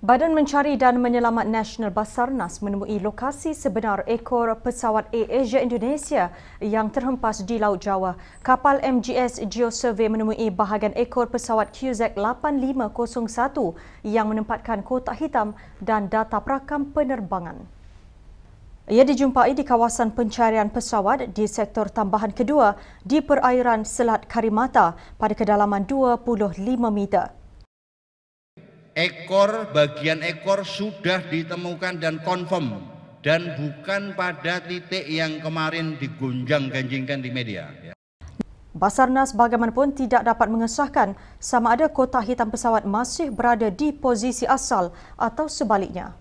Badan Mencari dan Menyelamat Nasional Basarnas menemui lokasi sebenar ekor pesawat Air Asia Indonesia yang terhempas di Laut Jawa. Kapal MGS Geosurvey menemui bahagian ekor pesawat QZ8501 yang menempatkan kotak hitam dan data perakam penerbangan. Ia dijumpai di kawasan pencarian pesawat di sektor tambahan kedua di perairan Selat Karimata pada kedalaman 25 meter. Bagian ekor sudah ditemukan dan confirm dan bukan pada titik yang kemarin digonjang-ganjingkan di media. Basarnas bagaimanapun tidak dapat mengesahkan sama ada kotak hitam pesawat masih berada di posisi asal atau sebaliknya.